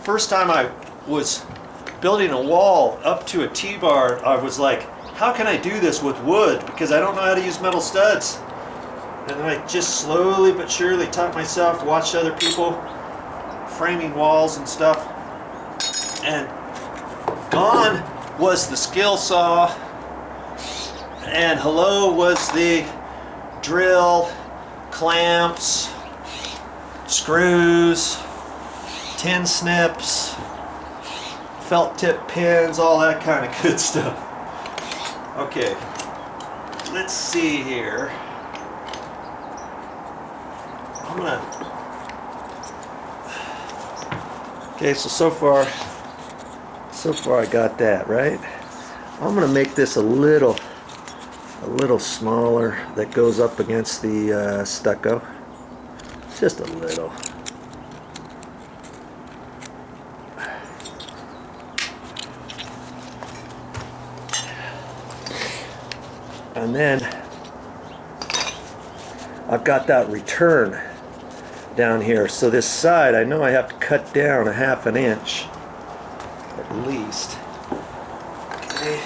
first time I was building a wall up to a T-bar, I was like, how can I do this with wood? Because I don't know how to use metal studs. And then I just slowly but surely taught myself, watched other people framing walls and stuff. And gone was the skill saw, and hello was the drill, clamps, screws, tin snips, felt tip pins, all that kind of good stuff. Okay, let's see here. I'm gonna. Okay, so far I got that right. I'm gonna make this a little smaller. That goes up against the stucco, just a little. And then I've got that return down here. So this side, I know I have to cut down a ½ inch at least. Okay.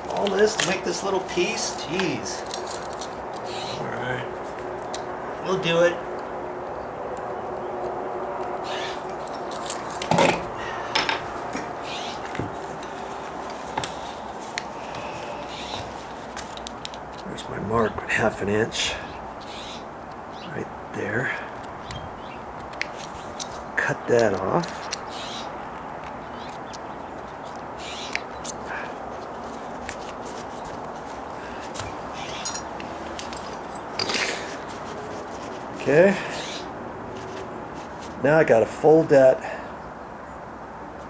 All this to make this little piece? Jeez. Alright. We'll do it. There's my mark with ½ inch. Right there. Cut that off. Okay. Now I gotta fold that.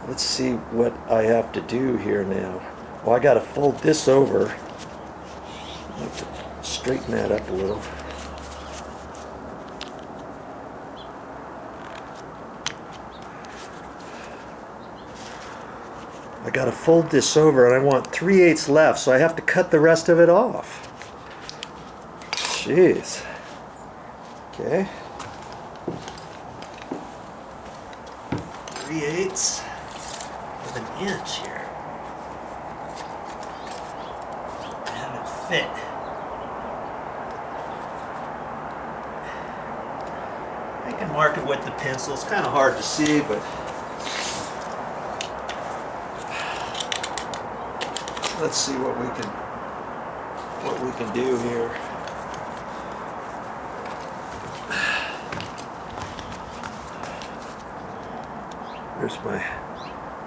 Let's see what I have to do here now. Well, I gotta fold this over. I have to straighten that up a little. I gotta fold this over, and I want 3/8 left, so I have to cut the rest of it off. Jeez. Okay. 3/8 of an inch here. Have it fit. I can mark it with the pencil. It's kind of hard to see, but let's see what we can do here.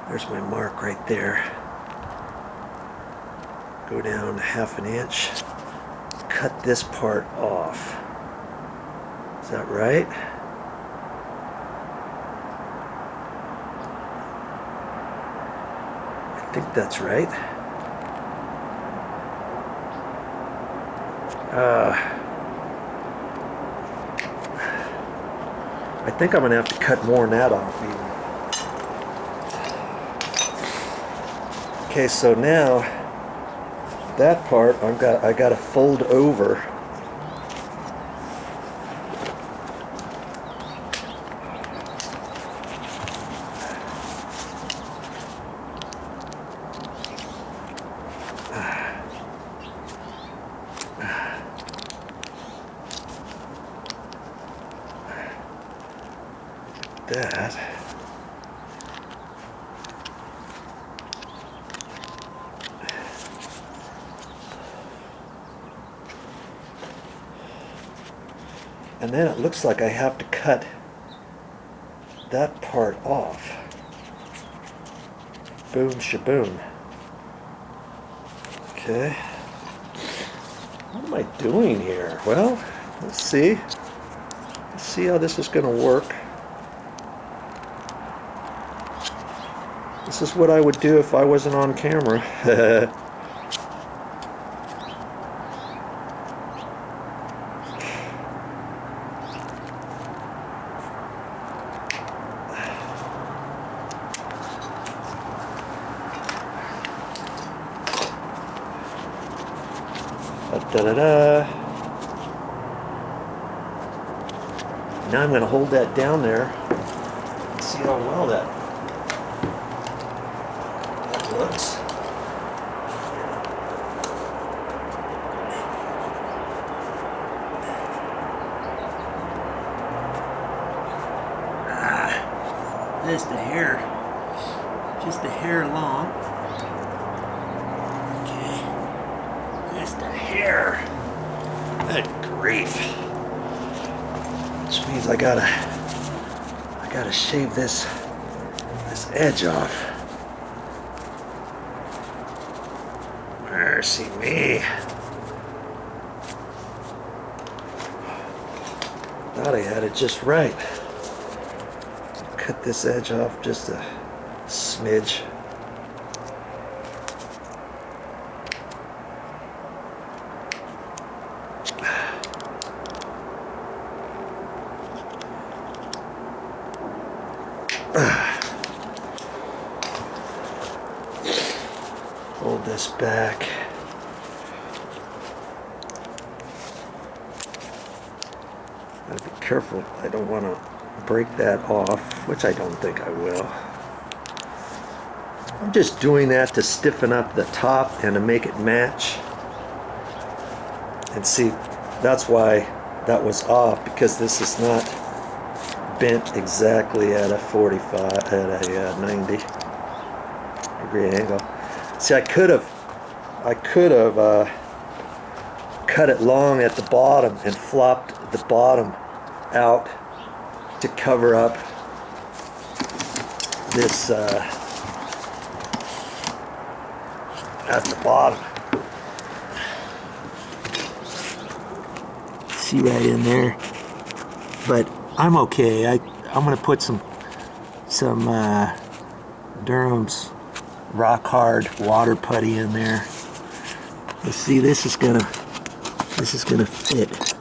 There's my mark right there. Go down ½ inch. Cut this part off. Is that right? I think that's right. I think I'm gonna have to cut more than that off even. Okay, so now that part I got to fold over. That. And then it looks like I have to cut that part off. Boom shaboom. Okay. What am I doing here? Well, let's see. Let's see how this is going to work. This is what I would do if I wasn't on camera. Da-da-da. Now I'm going to hold that down there. Let's see how well that looks. Just a hair long. Okay, just a hair. Good grief. Which means I gotta shave this edge off. Mercy me. Thought I had it just right. Cut this edge off just a smidge. Hold this back. Gotta be careful. I don't want to break that off, which I don't think I will. I'm just doing that to stiffen up the top and to make it match. And see, that's why that was off, because this is not bent exactly at a 45, at a 90 degree angle. See, I could have cut it long at the bottom and flopped the bottom out to cover up this at the bottom. See right in there, but I'm okay. I'm gonna put some Durham's rock hard water putty in there. You see, this is gonna fit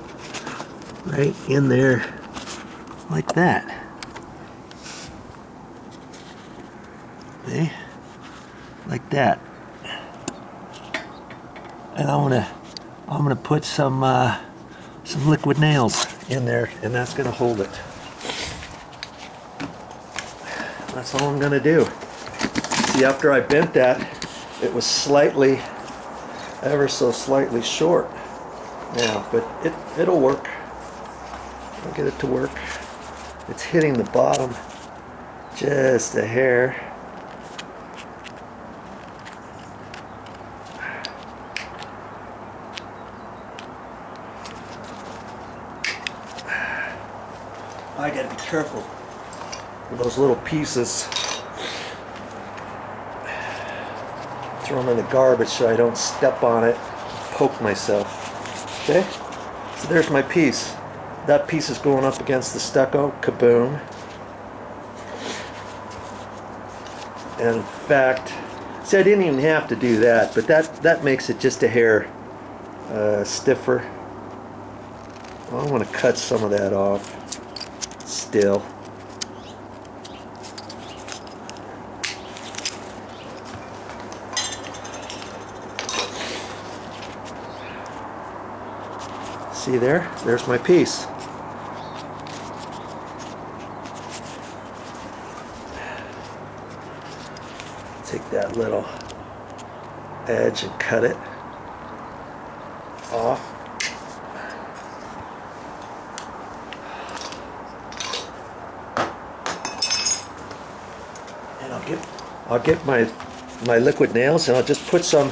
right in there like that. See? Like that. And I'm gonna put some liquid nails in there, and that's gonna hold it. That's all I'm gonna do. See, after I bent that, it was slightly, ever so slightly short now, but it'll work. I'll get it to work. It's hitting the bottom just a hair. I gotta be careful with those little pieces. Throw them in the garbage so I don't step on it, poke myself. Okay? So there's my piece. That piece is going up against the stucco, kaboom. And in fact, see, I didn't even have to do that, but that makes it just a hair stiffer. Well, I want to cut some of that off still. See there? There's my piece. Take that little edge and cut it off. And I'll get my liquid nails, and I'll just put some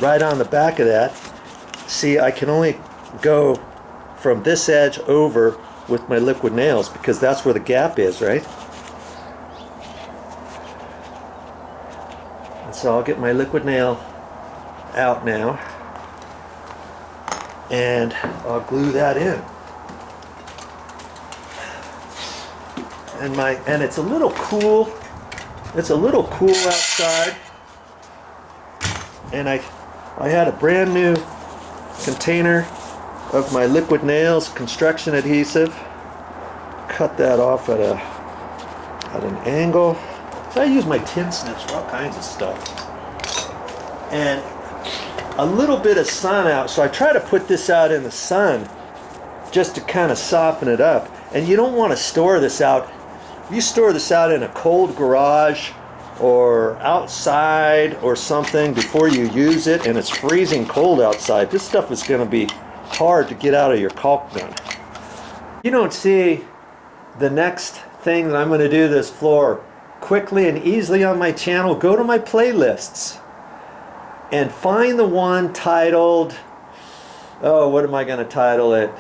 right on the back of that. See, I can only go from this edge over with my liquid nails because that's where the gap is, right? And so I'll get my liquid nail out now, and I'll glue that in. And it's a little cool. It's a little cool outside, and I had a brand new container of my liquid nails construction adhesive. Cut that off at an angle. So I use my tin snips for all kinds of stuff. And a little bit of sun out, so I try to put this out in the sun just to kind of soften it up. And you don't want to store this out If you store this out in a cold garage or outside or something before you use it and it's freezing cold outside, this stuff is going to be hard to get out of your caulk gun. You don't see the next thing that I'm going to do this floor quickly and easily on my channel, go to my playlists and find the one titled, oh, what am I going to title it?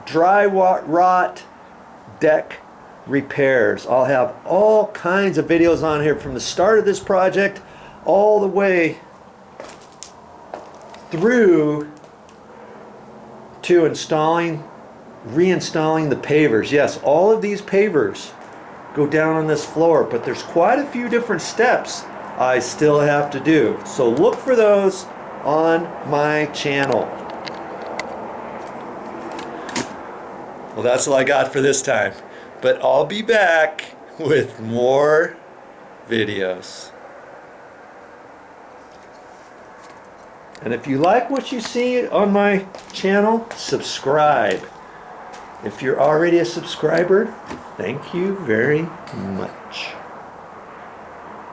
Dryrotdeckrepairs. I'll have all kinds of videos on here from the start of this project all the way through to reinstalling the pavers. Yes, all of these pavers go down on this floor, but there's quite a few different steps I still have to do. So look for those on my channel. Well, that's all I got for this time, but I'll be back with more videos. And if you like what you see on my channel, subscribe. If you're already a subscriber, thank you very much.